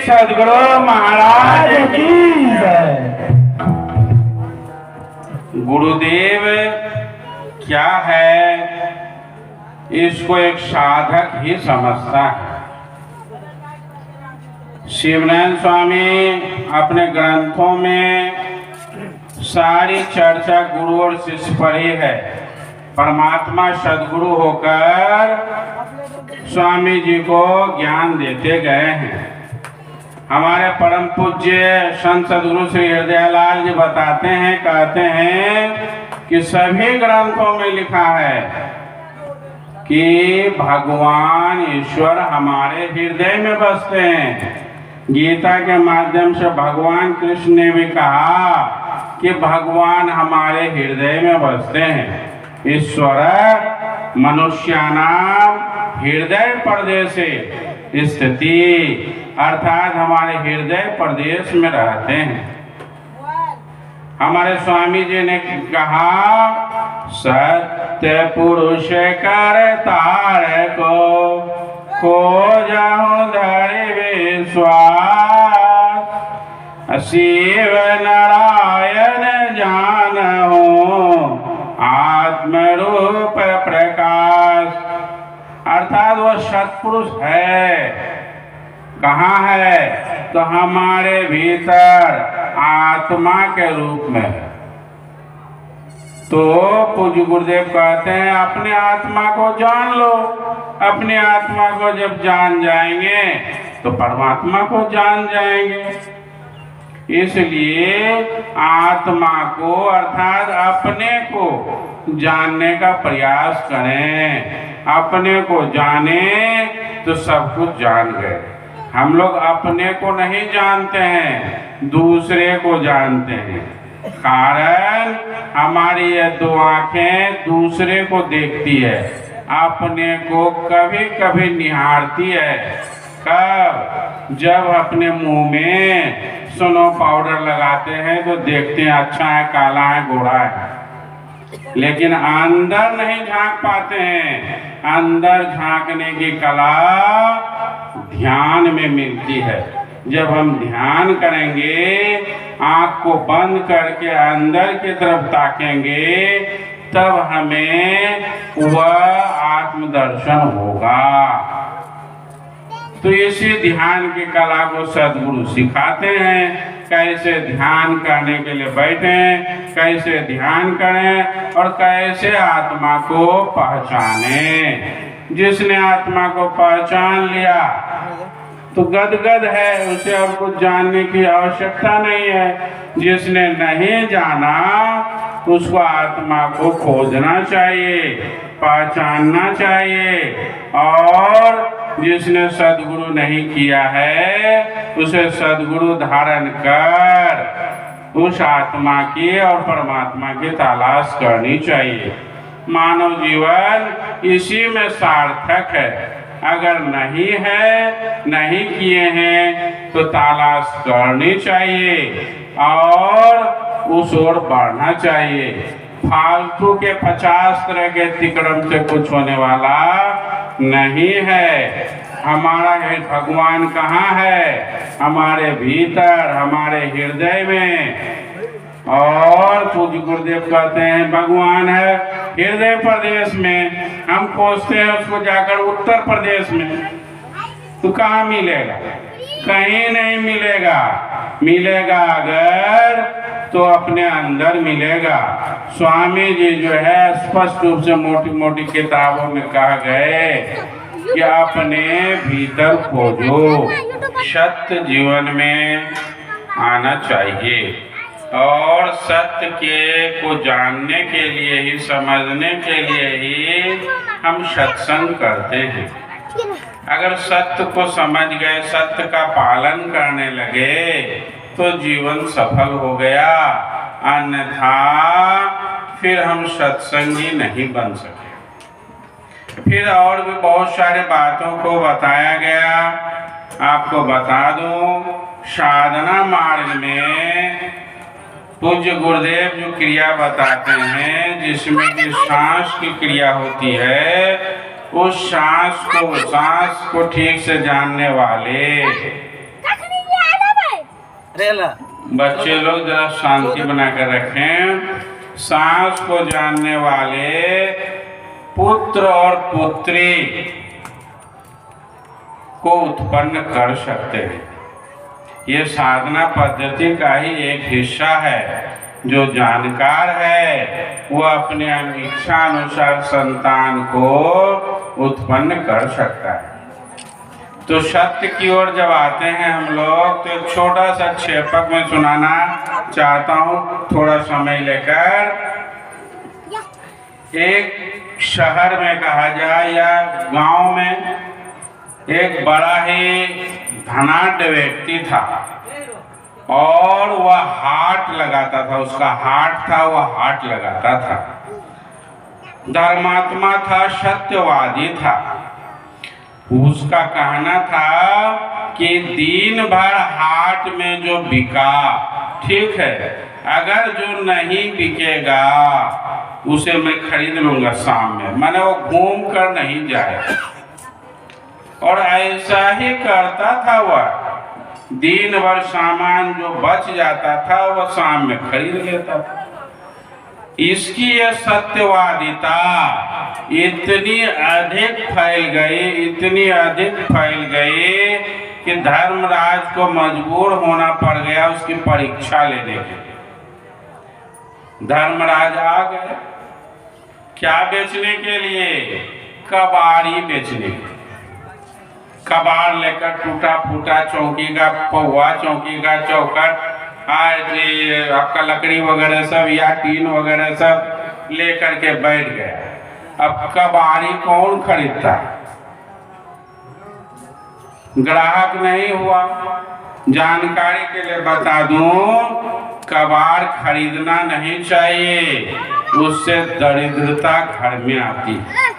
सदगुरु महाराज की जय। गुरुदेव क्या है, इसको एक साधक ही समझता है। शिवनारायण स्वामी अपने ग्रंथों में सारी चर्चा गुरु और शिष्य पर ही है। परमात्मा सदगुरु होकर स्वामी जी को ज्ञान देते गए हैं। हमारे परम पूज्य संत सदगुरु श्री हृदयलाल जी बताते हैं, कहते हैं कि सभी ग्रंथों में लिखा है कि भगवान ईश्वर हमारे हृदय में बसते हैं। गीता के माध्यम से भगवान कृष्ण ने भी कहा कि भगवान हमारे हृदय में बसते हैं। ईश्वर मनुष्यानाम हृदय प्रदेशे स्थिति, अर्थात हमारे हृदय प्रदेश में रहते हैं। हमारे स्वामी जी ने कहा, सत्य पुरुष कर तार को जाऊं धरि विश्वास, शिव नारायण जानहु आत्मरूप प्रकाश। अर्थात वो सत्पुरुष है। कहाँ है? तो हमारे भीतर आत्मा के रूप में है। तो पूज्य गुरुदेव कहते हैं अपने आत्मा को जान लो। अपने आत्मा को जब जान जाएंगे तो परमात्मा को जान जाएंगे। इसलिए आत्मा को अर्थात अपने को जानने का प्रयास करें। अपने को जाने तो सब कुछ जान गए। हम लोग अपने को नहीं जानते हैं, दूसरे को जानते हैं। कारण हमारी ये दो आंखें दूसरे को देखती है, अपने को कभी कभी निहारती है। कब? जब अपने मुंह में स्नो पाउडर लगाते हैं तो देखते हैं अच्छा है, काला है, गोरा है, लेकिन अंदर नहीं झांक पाते हैं। अंदर झांकने की कला ध्यान में मिलती है। जब हम ध्यान करेंगे, आँख को बंद करके अंदर की तरफ ताकेंगे, तब हमें वह आत्मदर्शन होगा। तो इसी ध्यान की कला को सदगुरु सिखाते हैं। कैसे ध्यान करने के लिए बैठें, कैसे ध्यान करें और कैसे आत्मा को पहचानें। जिसने आत्मा को पहचान लिया तो गदगद है, उसे और कुछ जानने की आवश्यकता नहीं है। जिसने नहीं जाना उसको आत्मा को खोजना चाहिए, पहचानना चाहिए। और जिसने सदगुरु नहीं किया है उसे सदगुरु धारण कर उस आत्मा की और परमात्मा की तलाश करनी चाहिए। मानव जीवन इसी में सार्थक है। अगर नहीं है, नहीं किए हैं तो तलाश करनी चाहिए और उस ओर बढ़ना चाहिए। फालतू के 50 तरह के अतिक्रम से कुछ होने वाला नहीं है। हमारा भगवान कहाँ है? हमारे भीतर, हमारे हृदय में। और पूज्य गुरुदेव कहते हैं भगवान है हृदय प्रदेश में। हम खोजते हैं उसको जाकर उत्तर प्रदेश में, तो कहाँ मिलेगा? कहीं नहीं मिलेगा। मिलेगा अगर तो अपने अंदर मिलेगा। स्वामी जी जो है स्पष्ट रूप से मोटी मोटी किताबों में कहा गए कि अपने भीतर खोजो। सत्य जीवन में आना चाहिए और सत्य के को जानने के लिए ही, समझने के लिए ही हम सत्संग करते हैं। अगर सत्य को समझ गए, सत्य का पालन करने लगे तो जीवन सफल हो गया। अन्यथा फिर हम सत्संगी नहीं बन सके। फिर और भी बहुत सारे बातों को बताया गया। आपको बता दूं, साधना मार्ग में पूज्य गुरुदेव जो क्रिया बताते हैं, जिसमें कि सांस की क्रिया होती है, उस सांस को ठीक से जानने वाले बच्चे लोग जरा शांति बनाकर रखें। सांस को जानने वाले पुत्र और पुत्री को उत्पन्न कर सकते हैं। ये साधना पद्धति का ही एक हिस्सा है। जो जानकार है वो अपने इच्छा अनुसार संतान को उत्पन्न कर सकता है। तो सत्य की ओर जब आते हैं हम लोग, तो एक छोटा सा क्षेपक में सुनाना चाहता हूँ थोड़ा समय लेकर। एक शहर में कहा जाए या गांव में एक बड़ा ही धनाढ्य व्यक्ति था और वह हाट लगाता था। उसका हाट था, वह हाट लगाता था। धर्मात्मा था, सत्यवादी था। उसका कहना था कि दिन भर हाट में जो बिका, ठीक है, अगर जो नहीं बिकेगा उसे मैं खरीद लूंगा शाम में। मैंने वो घूम कर नहीं जाए। और ऐसा ही करता था वह। दिन भर सामान जो बच जाता था वह शाम में खरीद लेता था। इसकी यह सत्यवादिता इतनी अधिक फैल गई कि धर्मराज को मजबूर होना पड़ गया उसकी परीक्षा लेने के लिए। धर्मराज आ गए, क्या बेचने के लिए? कबाड़ी बेचने के लिए। कबाड़ लेकर टूटा फूटा चौकी का पौवा, चौकी का चौकट, आपका लकड़ी वगैरह सब या टीन वगैरह सब लेकर के बैठ गया। अब कबाड़ी कौन खरीदता? ग्राहक नहीं हुआ। जानकारी के लिए बता दूं, कबाड़ खरीदना नहीं चाहिए, उससे दरिद्रता घर में आती है।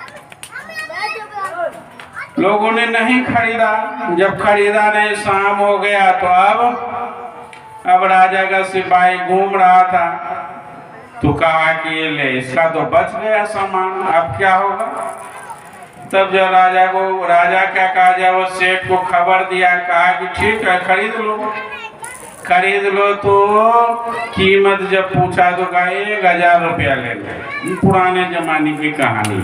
लोगों ने नहीं खरीदा। जब खरीदा नहीं, शाम हो गया, तो अब राजा का सिपाही घूम रहा था तो कहा कि ये ले, इसका तो बच गया सामान, अब क्या होगा? तब जब राजा क्या कहा जाए, वो सेठ को खबर दिया, कहा कि ठीक है खरीद लो। तो कीमत जब पूछा तो कहा 1000 रुपया ले लो। पुराने जमाने की कहानी।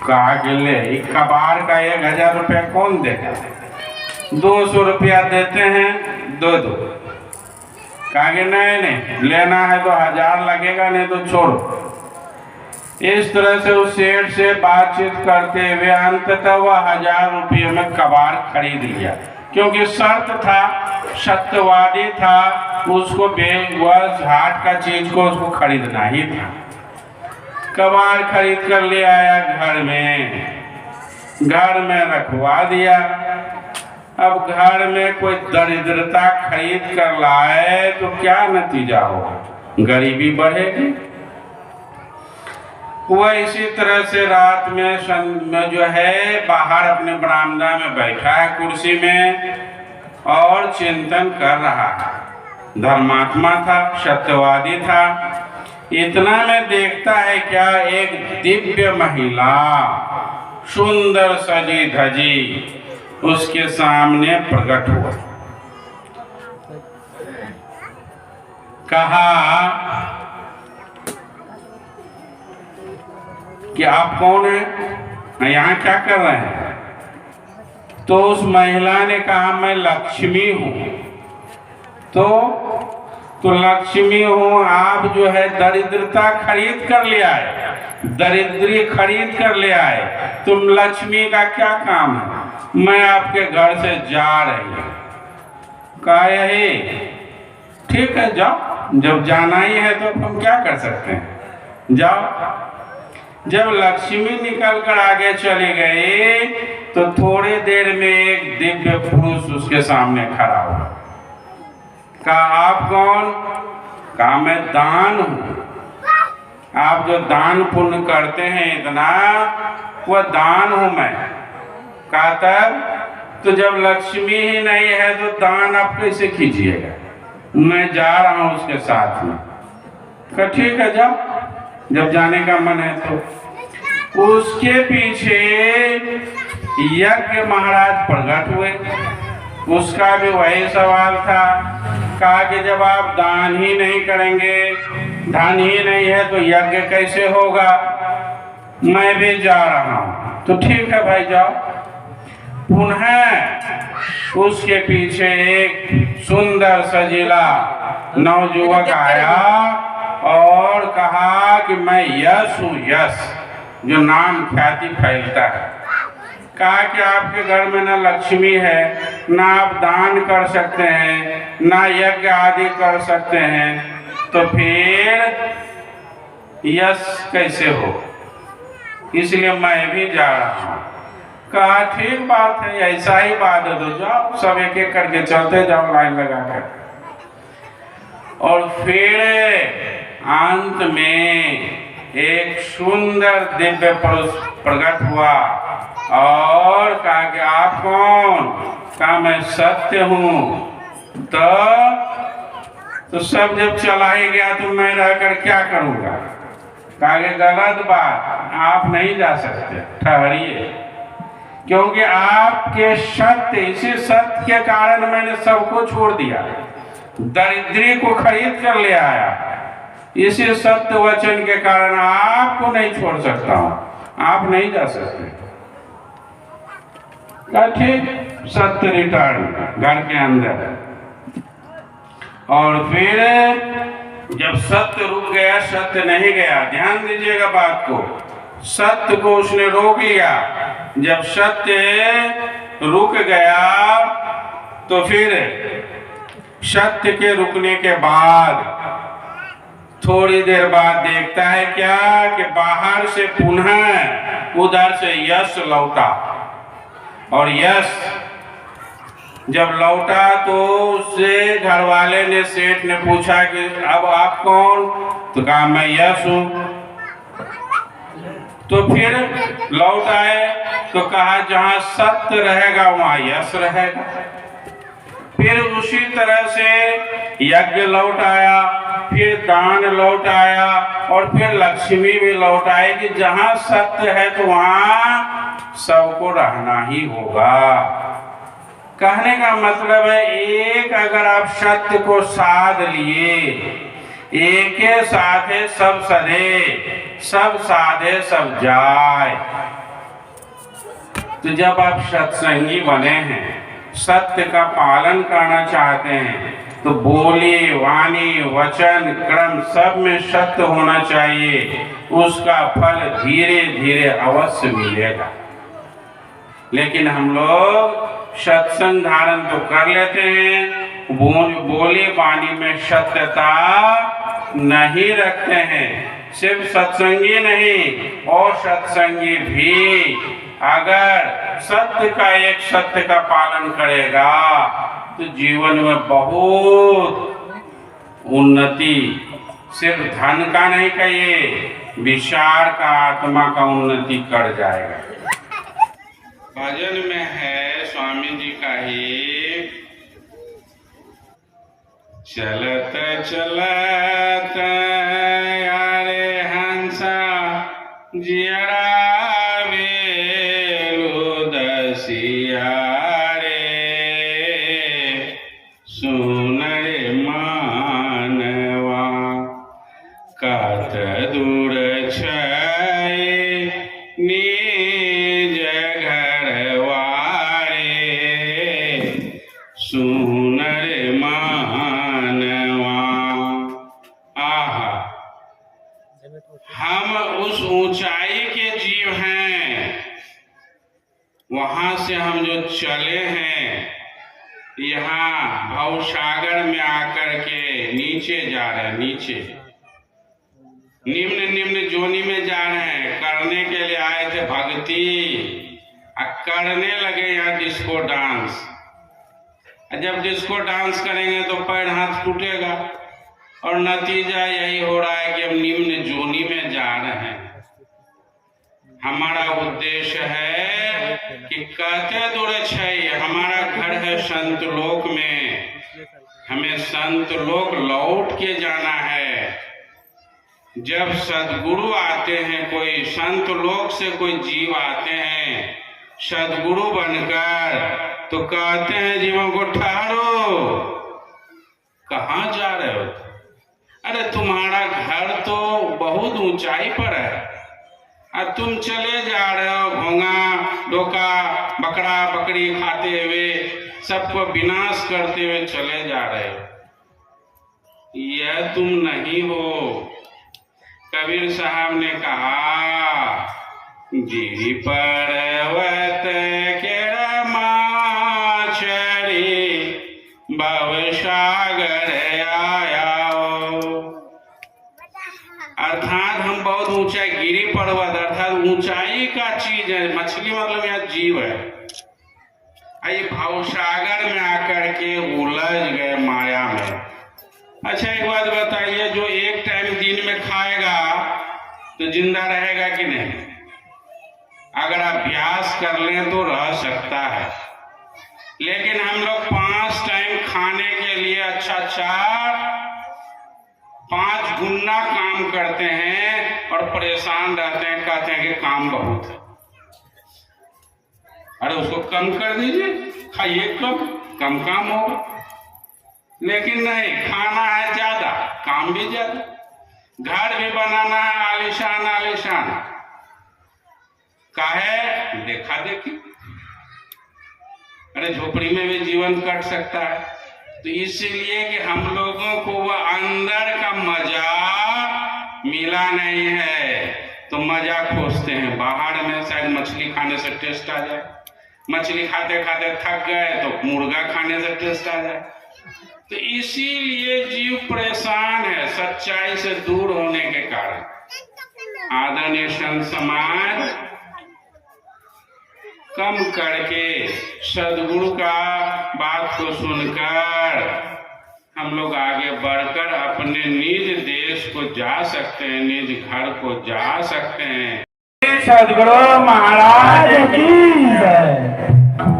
कहा कि ले, कबाड़ का 1000 रुपया कौन देगा? 200 रुपया देते हैं, दो। कहा कि नहीं, लेना है तो 1000 लगेगा, नहीं तो छोड़ो। इस तरह से उस सेठ से बातचीत करते हुए अंततः वह 1000 रुपये में कबाड़ खरीद लिया। क्योंकि शर्त था, सत्यवादी था, उसको वह हाट का चीज को उसको खरीदना ही था। कबाड़ खरीद कर ले आया घर में रखवा दिया। अब घर में कोई दरिद्रता खरीद कर लाए तो क्या नतीजा होगा? गरीबी बढ़ेगी। वह इसी तरह से रात में जो है बाहर अपने बरामदा में बैठा है कुर्सी में और चिंतन कर रहा है। धर्मात्मा था, सत्यवादी था। इतना में देखता है क्या, एक दिव्य महिला सुंदर सजी धजी उसके सामने प्रकट हुआ। कहा कि आप कौन हैं, यहाँ क्या कर रहे हैं? तो उस महिला ने कहा मैं लक्ष्मी हूँ। तो लक्ष्मी हूँ, आप जो है दरिद्रता खरीद कर ले आए, दरिद्री खरीद कर ले आए, तुम लक्ष्मी का क्या काम है? मैं आपके घर से जा रही हूँ। कहा यही ठीक है, जाओ, जब जाना ही है तो हम क्या कर सकते हैं, जाओ। जब लक्ष्मी निकल कर आगे चली गई तो थोड़ी देर में एक दिव्य पुरुष उसके सामने खड़ा हुआ। कहा आप कौन? कहा मैं दान हूँ। आप जो दान पुण्य करते हैं इतना, वह दान हूँ मैं। कहा तब तो जब लक्ष्मी ही नहीं है तो दान आप कैसे कीजिएगा? मैं जा रहा हूँ उसके साथ में। कहा ठीक है, जाओ, जब जाने का मन है तो। उसके पीछे यज्ञ महाराज प्रकट हुए। उसका भी वही सवाल था। कहा कि जब आप दान ही नहीं करेंगे, धन ही नहीं है, तो यज्ञ कैसे होगा? मैं भी जा रहा हूँ। तो ठीक है भाई, जाओ। पुनः उसके पीछे एक सुंदर सजीला नवयुवक आया और कहा कि मैं यश हूँ, यश, जो नाम ख्याति फैलता है। कहा कि आपके घर में ना लक्ष्मी है, ना आप दान कर सकते हैं, ना यज्ञ आदि कर सकते हैं, तो फिर यश कैसे हो? इसलिए मैं भी जा रहा हूँ। कहा ठीक बात है, ऐसा ही बात है तो जाओ, सब एक एक करके चलते जाओ लाइन लगा कर। और फिर अंत में एक सुंदर दिव्य पुरुष प्रकट हुआ और कहा कि आप कौन? कहा मैं सत्य हूँ। तो सब जब चला ही गया तो मैं रहकर क्या करूँगा? कहा कि गलत बात, आप नहीं जा सकते, ठहरिए, क्योंकि आपके सत्य, इसी सत्य के कारण मैंने सबको छोड़ दिया, दरिद्री को खरीद कर ले आया। इसी सत्य वचन के कारण आपको नहीं छोड़ सकता हूं, आप नहीं जा सकते। ठीक, सत्य रिटर्न घर के अंदर। और फिर जब सत्य रुक गया, सत्य नहीं गया, ध्यान दीजिएगा बात को, सत्य को उसने रोक लिया। जब सत्य रुक गया तो फिर सत्य के रुकने के बाद थोड़ी देर बाद देखता है क्या कि बाहर से पुनः उधर से यश लौटा। और यश जब लौटा तो उससे घर वाले ने, सेठ ने पूछा कि अब आप कौन? तो कहा मैं यश हूं। तो फिर लौट आए तो कहा जहां सत्य रहेगा वहां यश रहेगा। फिर उसी तरह से यज्ञ लौट आया, फिर दान लौट आया और फिर लक्ष्मी भी लौट आएगी। जहां सत्य है तो वहां सबको रहना ही होगा। कहने का मतलब है, एक अगर आप सत्य को साध लिए, एक साधे सब सधे, सब साधे सब जाए। तो जब आप सत्संगी बने हैं, सत्य का पालन करना चाहते हैं, तो बोली, वाणी, वचन, क्रम सब में सत्य होना चाहिए। उसका फल धीरे धीरे अवश्य मिलेगा। लेकिन हम लोग सत्संग धारण तो कर लेते हैं, बोली वाणी में सत्यता नहीं रखते हैं। सिर्फ सत्संगी नहीं, और सत्संगी भी अगर सत्य का, एक सत्य का पालन करेगा तो जीवन में बहुत उन्नति, सिर्फ धन का नहीं कहिए, विचार का, आत्मा का उन्नति कर जाएगा। भजन में है स्वामी जी का ही, चलत चलत यारे हंसा जियरा वेलु दसिया रे, सुन रे मानवा कत दूर छाए निज घरवा रे, सुन रे मानवा। आहा, हम उस ऊंचाई के जीव हैं, वहां से हम जो चले हैं, यहाँ भवसागर में आकर के नीचे जा रहे हैं, नीचे निम्न निम्न जोनी में जा रहे हैं। करने के लिए आए थे भक्ति, करने लगे यहाँ डिस्को डांस। जब डिस्को डांस करेंगे तो पैर हाथ टूटेगा, और नतीजा यही हो रहा है कि हम निम्न जोनी में जा रहे हैं। हमारा उद्देश्य है कि कहते दूर छै, हमारा घर है संत लोक में, हमें संत लोक लौट के जाना है। जब सदगुरु आते हैं, कोई संत लोक से कोई जीव आते हैं, सदगुरु बनकर तो कहते हैं जीवों को ठहरो, कहाँ जा रहे हो? अरे तुम्हारा घर तो बहुत ऊंचाई पर है और तुम चले जा रहे हो घोंगा डोका बकरा बकरी खाते हुए, सबको विनाश करते हुए चले जा रहे हो। यह तुम नहीं हो। कबीर साहब ने कहा, गिरि पर्वत केरा माछरी भवसागर आयाओ। अर्थात हम बहुत ऊंचाई, गिरि पर्वत अर्थात ऊंचाई का चीज है, मछली मतलब यह जीव है। ये भवसागर में आकर के उलझ गए माया में। अच्छा एक बात बताइए, जो एक टाइम दिन में खाएगा तो जिंदा रहेगा कि नहीं? अगर अभ्यास कर लें तो रह सकता है, लेकिन हम लोग 5 टाइम खाने के लिए अच्छा 5 गुना काम करते हैं और परेशान रहते हैं, कहते हैं कि काम बहुत है। अरे उसको कम कर दीजिए, खाइए कम काम होगा। लेकिन नहीं, खाना है ज्यादा, काम भी ज्यादा, घर भी बनाना है आलीशान आलीशान, काहे देखा देखी। अरे झोपड़ी में भी जीवन कट सकता है। तो इसलिए कि हम लोगों को वह अंदर का मजा मिला नहीं है तो मजा खोजते हैं बाहर में। शायद मछली खाने से टेस्ट आ जाए, मछली खाते खाते थक गए तो मुर्गा खाने से टेस्ट आ जाए। तो इसीलिए जीव परेशान है सच्चाई से दूर होने के कारण। आदरणीय संत समाज कम करके सदगुरु का बात को सुनकर हम लोग आगे बढ़कर अपने निज देश को जा सकते हैं, निज घर को जा सकते हैं। सदगुरु महाराज की